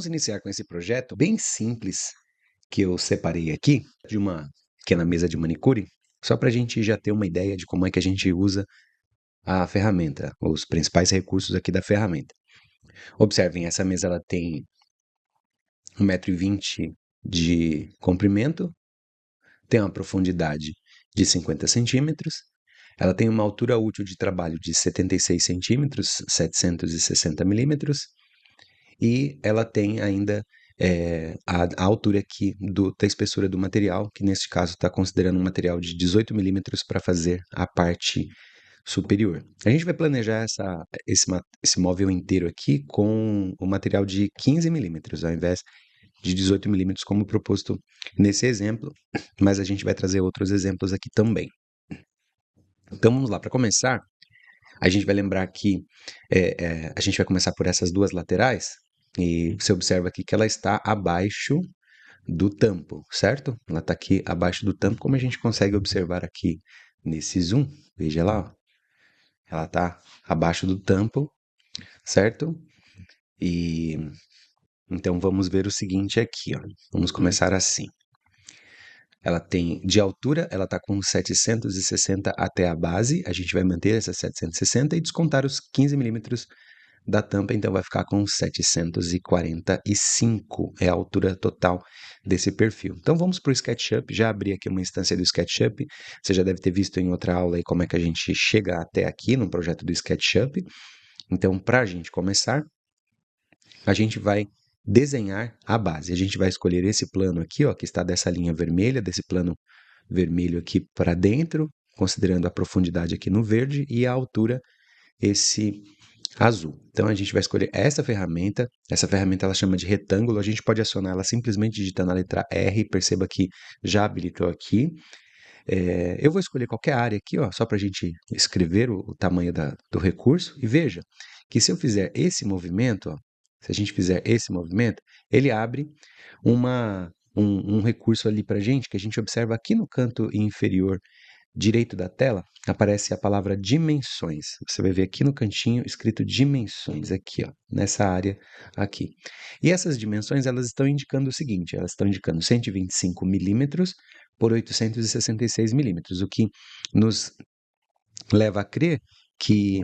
Vamos iniciar com esse projeto bem simples que eu separei aqui de uma pequena mesa de manicure, só para a gente já ter uma ideia de como é que a gente usa a ferramenta, os principais recursos aqui da ferramenta. Observem, essa mesa ela tem 1,20 m de comprimento, tem uma profundidade de 50 centímetros, ela tem uma altura útil de trabalho de 76 centímetros, 760 milímetros, e ela tem ainda a altura aqui da espessura do material, que neste caso está considerando um material de 18 milímetros para fazer a parte superior. A gente vai planejar esse móvel inteiro aqui com o material de 15 milímetros, ao invés de 18 milímetros, como proposto nesse exemplo, mas a gente vai trazer outros exemplos aqui também. Então vamos lá, para começar, a gente vai lembrar que a gente vai começar por essas duas laterais, e você observa aqui que ela está abaixo do tampo, certo? Ela está aqui abaixo do tampo, como a gente consegue observar aqui nesse zoom. Veja lá, ó. Ela está abaixo do tampo, certo? E então vamos ver o seguinte aqui, ó. Vamos começar assim. Ela tem, de altura, ela está com 760 até a base. A gente vai manter essa 760 e descontar os 15 milímetros da tampa, então vai ficar com 745, é a altura total desse perfil. Então vamos para o SketchUp, já abri aqui uma instância do SketchUp, você já deve ter visto em outra aula aí como é que a gente chega até aqui no projeto do SketchUp. Então, para a gente começar, a gente vai desenhar a base. A gente vai escolher esse plano aqui, ó, que está dessa linha vermelha, desse plano vermelho aqui para dentro, considerando a profundidade aqui no verde e a altura, esse azul. Então a gente vai escolher essa ferramenta ela chama de retângulo, a gente pode acionar ela simplesmente digitando a letra R, perceba que já habilitou aqui. Eu vou escolher qualquer área aqui, ó, só para a gente escrever o tamanho do recurso, e veja que se eu fizer esse movimento, ó, se a gente fizer esse movimento, ele abre um recurso ali para a gente, que a gente observa aqui no canto inferior direito da tela, aparece a palavra dimensões. Você vai ver aqui no cantinho escrito dimensões, aqui, ó, nessa área aqui. E essas dimensões, elas estão indicando o seguinte, elas estão indicando 125 milímetros por 866 milímetros, o que nos leva a crer que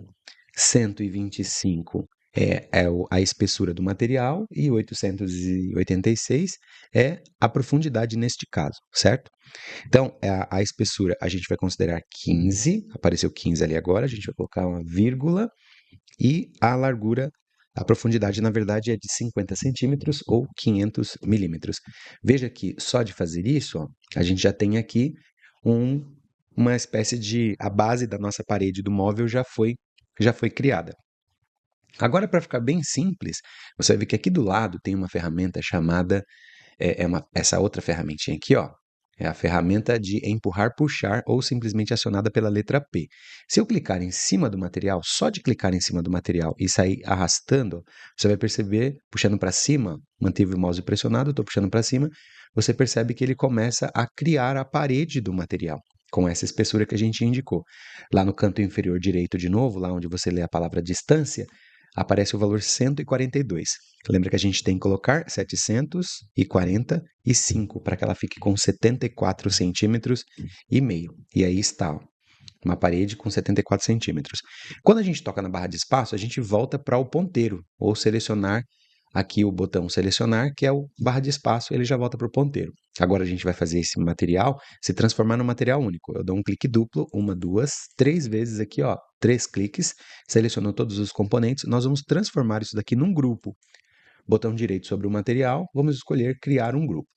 125 a espessura do material e 886 é a profundidade neste caso, certo? Então, a espessura a gente vai considerar 15, apareceu 15 ali agora, a gente vai colocar uma vírgula, e a largura, a profundidade, na verdade, é de 50 centímetros ou 500 milímetros. Veja que só de fazer isso, ó, a gente já tem aqui uma espécie de... A base da nossa parede do móvel já foi criada. Agora, para ficar bem simples, você vai ver que aqui do lado tem uma ferramenta chamada... essa outra ferramentinha aqui, ó, é a ferramenta de empurrar, puxar ou simplesmente acionada pela letra P. Se eu clicar em cima do material, só de clicar em cima do material e sair arrastando, você vai perceber, puxando para cima, mantive o mouse pressionado, estou puxando para cima, você percebe que ele começa a criar a parede do material, com essa espessura que a gente indicou. Lá no canto inferior direito de novo, lá onde você lê a palavra distância, aparece o valor 142. Lembra que a gente tem que colocar 745 para que ela fique com 74 centímetros e meio. E aí está, ó, uma parede com 74 centímetros. Quando a gente toca na barra de espaço, a gente volta para o ponteiro, ou selecionar aqui o botão selecionar, que é o barra de espaço, ele já volta para o ponteiro. Agora a gente vai fazer esse material se transformar num material único. Eu dou um clique duplo, 1, 2, 3 vezes aqui, ó, 3 cliques, selecionou todos os componentes, nós vamos transformar isso daqui num grupo. Botão direito sobre o material, vamos escolher criar um grupo.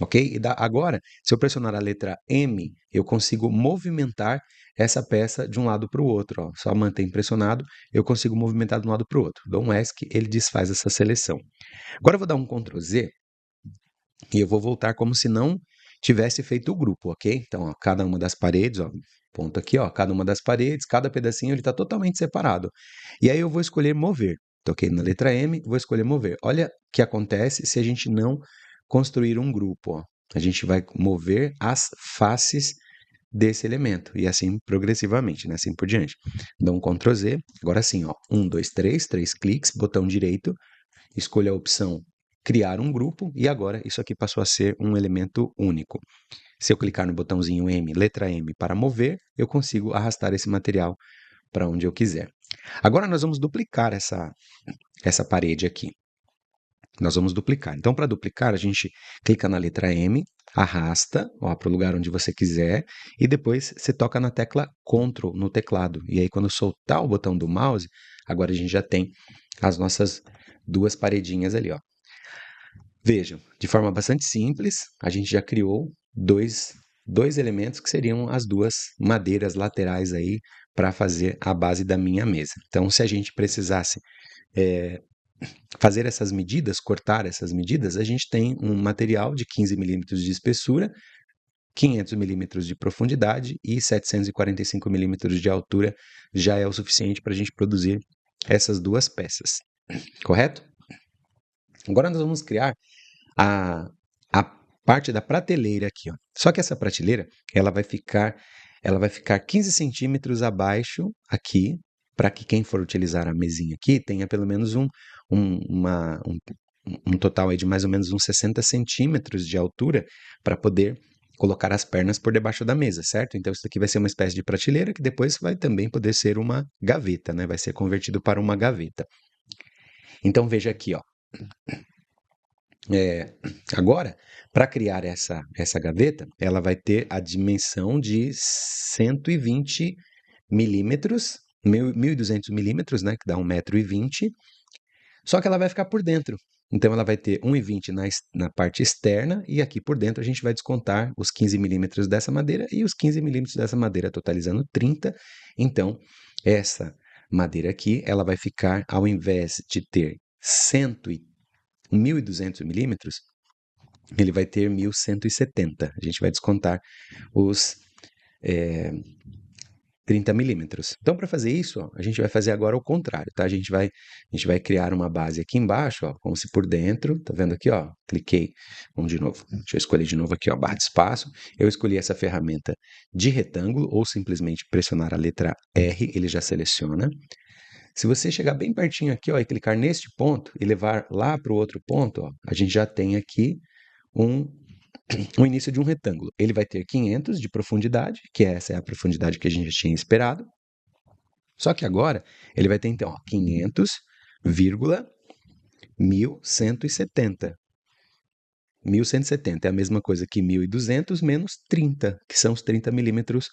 Ok? Agora, se eu pressionar a letra M, eu consigo movimentar essa peça de um lado para o outro. Ó. Só mantém pressionado, eu consigo movimentar de um lado para o outro. Dou um ESC, ele desfaz essa seleção. Agora eu vou dar um Ctrl Z e eu vou voltar como se não tivesse feito o grupo, ok? Então, ó, cada uma das paredes, ó, ponto aqui, ó, cada uma das paredes, cada pedacinho ele está totalmente separado. E aí eu vou escolher mover. Toquei na letra M, vou escolher mover. Olha o que acontece se a gente não construir um grupo. Ó. A gente vai mover as faces desse elemento, e assim progressivamente, né? Assim por diante. Dou um Ctrl Z, agora sim, ó, 1, 2, 3, 3 cliques, botão direito, escolho a opção criar um grupo e agora isso aqui passou a ser um elemento único. Se eu clicar no botãozinho M, letra M, para mover, eu consigo arrastar esse material para onde eu quiser. Agora nós vamos duplicar essa parede aqui. Nós vamos duplicar. Então, para duplicar, a gente clica na letra M, arrasta para o lugar onde você quiser e depois você toca na tecla Ctrl no teclado. E aí, quando soltar o botão do mouse, agora a gente já tem as nossas duas paredinhas ali, ó. Vejam, de forma bastante simples, a gente já criou dois elementos que seriam as duas madeiras laterais aí para fazer a base da minha mesa. Então, se a gente precisasse fazer essas medidas, cortar essas medidas, a gente tem um material de 15 milímetros de espessura, 500 milímetros de profundidade e 745 milímetros de altura, já é o suficiente para a gente produzir essas duas peças, correto? Agora nós vamos criar a parte da prateleira aqui, ó. Só que essa prateleira, ela vai ficar 15 centímetros abaixo aqui, para que quem for utilizar a mesinha aqui tenha pelo menos um total aí de mais ou menos uns 60 centímetros de altura para poder colocar as pernas por debaixo da mesa, certo? Então isso aqui vai ser uma espécie de prateleira que depois vai também poder ser uma gaveta, né? Vai ser convertido para uma gaveta. Então veja aqui, ó. Agora, para criar essa gaveta, ela vai ter a dimensão de 120 milímetros, 1.200 milímetros, né, que dá 1,20 m, só que ela vai ficar por dentro. Então, ela vai ter 1,20 m na parte externa e aqui por dentro a gente vai descontar os 15 milímetros dessa madeira e os 15 milímetros dessa madeira, totalizando 30. Então, essa madeira aqui, ela vai ficar, ao invés de ter 1.200 milímetros, ele vai ter 1.170. A gente vai descontar os 30 milímetros. Então, para fazer isso, ó, a gente vai fazer agora o contrário, tá? A gente vai criar uma base aqui embaixo, ó, como se por dentro, tá vendo aqui, ó? Cliquei, vamos de novo. Deixa eu escolher de novo aqui, ó, barra de espaço. Eu escolhi essa ferramenta de retângulo ou simplesmente pressionar a letra R, ele já seleciona. Se você chegar bem pertinho aqui, ó, e clicar neste ponto e levar lá para o outro ponto, ó, a gente já tem aqui o início de um retângulo. Ele vai ter 500 de profundidade, que essa é a profundidade que a gente já tinha esperado. Só que agora ele vai ter, então, ó, 500,1170. 1.170 é a mesma coisa que 1.200 menos 30, que são os 30 milímetros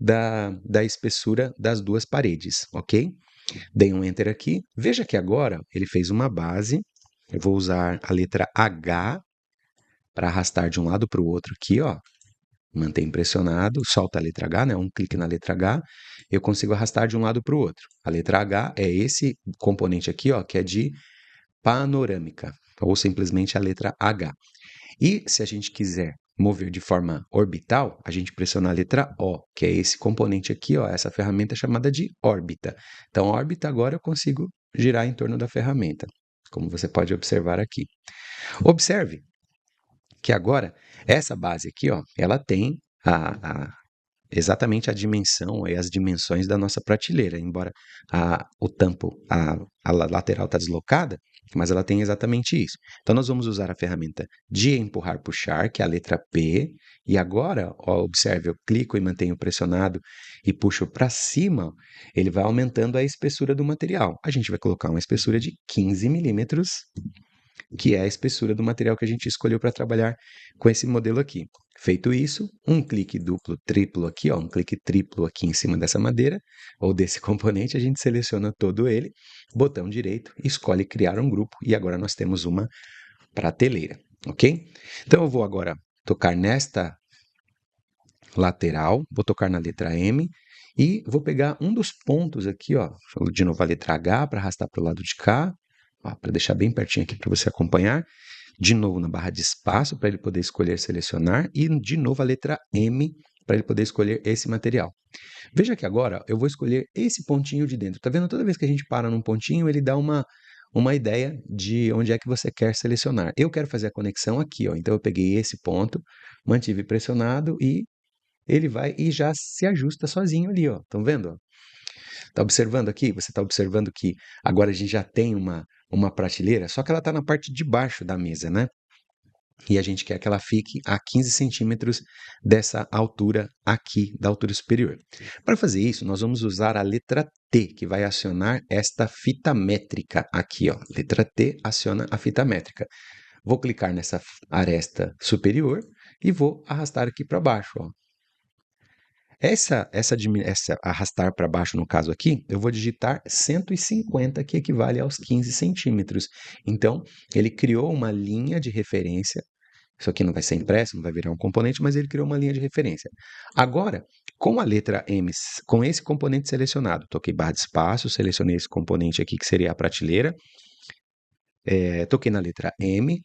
da espessura das duas paredes, ok? Dei um Enter aqui. Veja que agora ele fez uma base. Eu vou usar a letra H para arrastar de um lado para o outro aqui, ó. Mantém pressionado, solta a letra H, né? Um clique na letra H, eu consigo arrastar de um lado para o outro. A letra H é esse componente aqui, ó, que é de panorâmica, ou simplesmente a letra H. E se a gente quiser mover de forma orbital, a gente pressiona a letra O, que é esse componente aqui, ó, essa ferramenta chamada de órbita. Então, a órbita agora eu consigo girar em torno da ferramenta, como você pode observar aqui. Observe que agora essa base aqui, ó, ela tem exatamente a dimensão e as dimensões da nossa prateleira, embora o tampo, a lateral está deslocada, mas ela tem exatamente isso. Então, nós vamos usar a ferramenta de empurrar, puxar, que é a letra P, e agora, ó, observe, eu clico e mantenho pressionado e puxo para cima, ele vai aumentando a espessura do material. A gente vai colocar uma espessura de 15 milímetros, que é a espessura do material que a gente escolheu para trabalhar com esse modelo aqui. Feito isso, um clique duplo, triplo aqui, ó, um clique triplo aqui em cima dessa madeira, ou desse componente, a gente seleciona todo ele, botão direito, escolhe criar um grupo, e agora nós temos uma prateleira, ok? Então eu vou agora tocar nesta lateral, vou tocar na letra M, e vou pegar um dos pontos aqui, ó, de novo a letra H para arrastar para o lado de cá, para deixar bem pertinho aqui para você acompanhar, de novo na barra de espaço para ele poder escolher selecionar e de novo a letra M para ele poder escolher esse material. Veja que agora eu vou escolher esse pontinho de dentro. Tá vendo? Toda vez que a gente para num pontinho, ele dá uma ideia de onde é que você quer selecionar. Eu quero fazer a conexão aqui, ó. Então eu peguei esse ponto, mantive pressionado e ele vai e já se ajusta sozinho ali, ó. Estão vendo? Tá observando aqui? Você está observando que agora a gente já tem uma prateleira, só que ela está na parte de baixo da mesa, né? E a gente quer que ela fique a 15 centímetros dessa altura aqui, da altura superior. Para fazer isso, nós vamos usar a letra T, que vai acionar esta fita métrica aqui, ó. Letra T aciona a fita métrica. Vou clicar nessa aresta superior e vou arrastar aqui para baixo, ó. Essa arrastar para baixo, no caso aqui, eu vou digitar 150, que equivale aos 15 centímetros. Então, ele criou uma linha de referência. Isso aqui não vai ser impresso, não vai virar um componente, mas ele criou uma linha de referência. Agora, com a letra M, com esse componente selecionado, toquei barra de espaço, selecionei esse componente aqui, que seria a prateleira, toquei na letra M,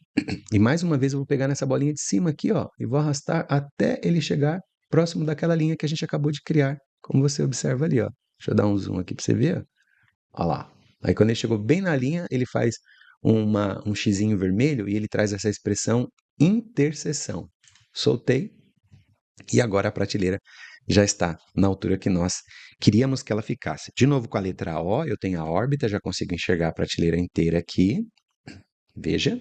e mais uma vez eu vou pegar nessa bolinha de cima aqui, ó, e vou arrastar até ele chegar próximo daquela linha que a gente acabou de criar, como você observa ali, ó. Deixa eu dar um zoom aqui para você ver, ó. Olha lá. Aí quando ele chegou bem na linha, ele faz um xizinho vermelho e ele traz essa expressão interseção. Soltei e agora a prateleira já está na altura que nós queríamos que ela ficasse. De novo com a letra O, eu tenho a órbita, já consigo enxergar a prateleira inteira aqui. Veja.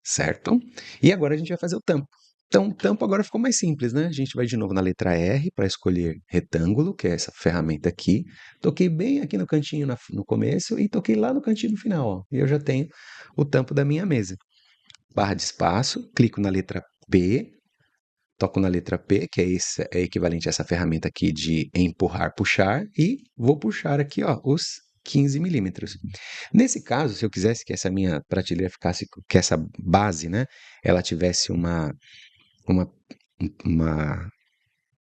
Certo? E agora a gente vai fazer o tampo. Então, o tampo agora ficou mais simples, né? A gente vai de novo na letra R para escolher retângulo, que é essa ferramenta aqui. Toquei bem aqui no cantinho no começo e toquei lá no cantinho no final, ó. E eu já tenho o tampo da minha mesa. Barra de espaço, clico na letra P, toco na letra P, que é equivalente a essa ferramenta aqui de empurrar, puxar, e vou puxar aqui, ó, os 15 milímetros. Nesse caso, se eu quisesse que essa minha prateleira ficasse, que essa base, né, ela tivesse uma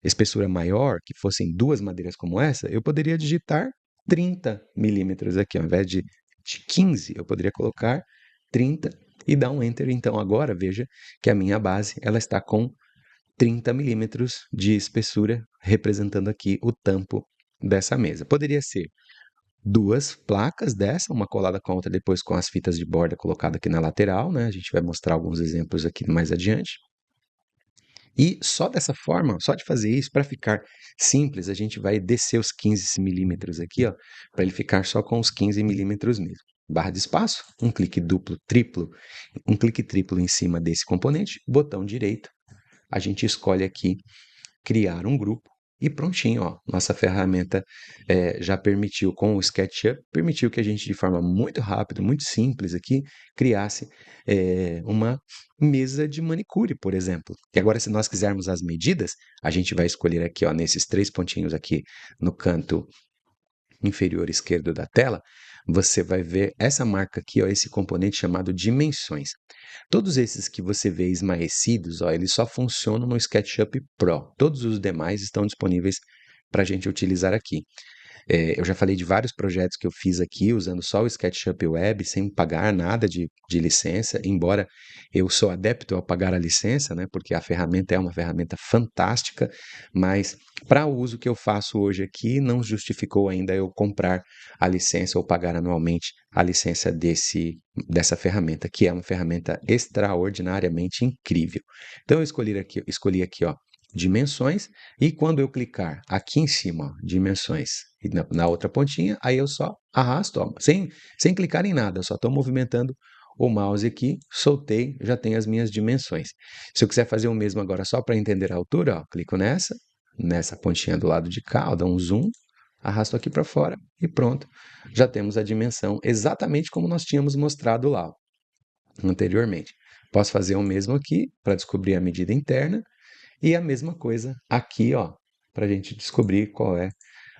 espessura maior, que fossem duas madeiras como essa, eu poderia digitar 30 milímetros aqui, ao invés de 15, eu poderia colocar 30 e dar um Enter. Então agora veja que a minha base ela está com 30 milímetros de espessura, representando aqui o tampo dessa mesa. Poderia ser duas placas dessa, uma colada com a outra, depois com as fitas de borda colocadas aqui na lateral, né? A gente vai mostrar alguns exemplos aqui mais adiante. E só dessa forma, só de fazer isso, para ficar simples, a gente vai descer os 15 milímetros aqui, ó, para ele ficar só com os 15 milímetros mesmo. Barra de espaço, um clique duplo, triplo, um clique triplo em cima desse componente, botão direito, a gente escolhe aqui criar um grupo e prontinho, ó, nossa ferramenta já permitiu, com o SketchUp, permitiu que a gente, de forma muito rápida, muito simples aqui, criasse uma mesa de manicure, por exemplo. E agora, se nós quisermos as medidas, a gente vai escolher aqui, ó, nesses 3 pontinhos aqui no canto inferior esquerdo da tela, você vai ver essa marca aqui, ó, esse componente chamado dimensões. Todos esses que você vê esmaecidos, ó, eles só funcionam no SketchUp Pro. Todos os demais estão disponíveis para a gente utilizar aqui. Eu já falei de vários projetos que eu fiz aqui usando só o SketchUp Web, sem pagar nada de licença, embora eu sou adepto ao pagar a licença, né, porque a ferramenta é uma ferramenta fantástica, mas para o uso que eu faço hoje aqui, não justificou ainda eu comprar a licença ou pagar anualmente a licença dessa ferramenta, que é uma ferramenta extraordinariamente incrível. Então eu escolhi aqui, ó, dimensões, e quando eu clicar aqui em cima, ó, dimensões, e na outra pontinha, aí eu só arrasto, ó, sem clicar em nada, eu só estou movimentando o mouse aqui, soltei, já tenho as minhas dimensões. Se eu quiser fazer o mesmo agora só para entender a altura, ó, clico nessa pontinha do lado de cá, ó, dá um zoom, arrasto aqui para fora e pronto, já temos a dimensão exatamente como nós tínhamos mostrado lá, ó, anteriormente. Posso fazer o mesmo aqui para descobrir a medida interna, e a mesma coisa aqui, ó, para a gente descobrir qual é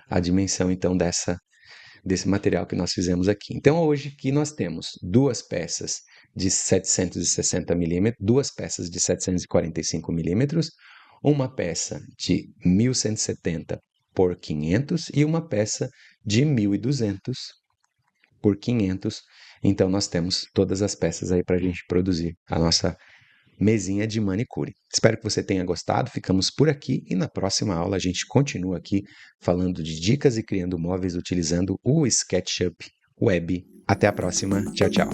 a dimensão, então, desse material que nós fizemos aqui. Então, hoje aqui nós temos duas peças de 760 milímetros, duas peças de 745 milímetros, uma peça de 1170 por 500 e uma peça de 1200 por 500. Então, nós temos todas as peças aí para a gente produzir a nossa mesinha de manicure. Espero que você tenha gostado, ficamos por aqui e na próxima aula a gente continua aqui falando de dicas e criando móveis utilizando o SketchUp Web. Até a próxima, tchau, tchau!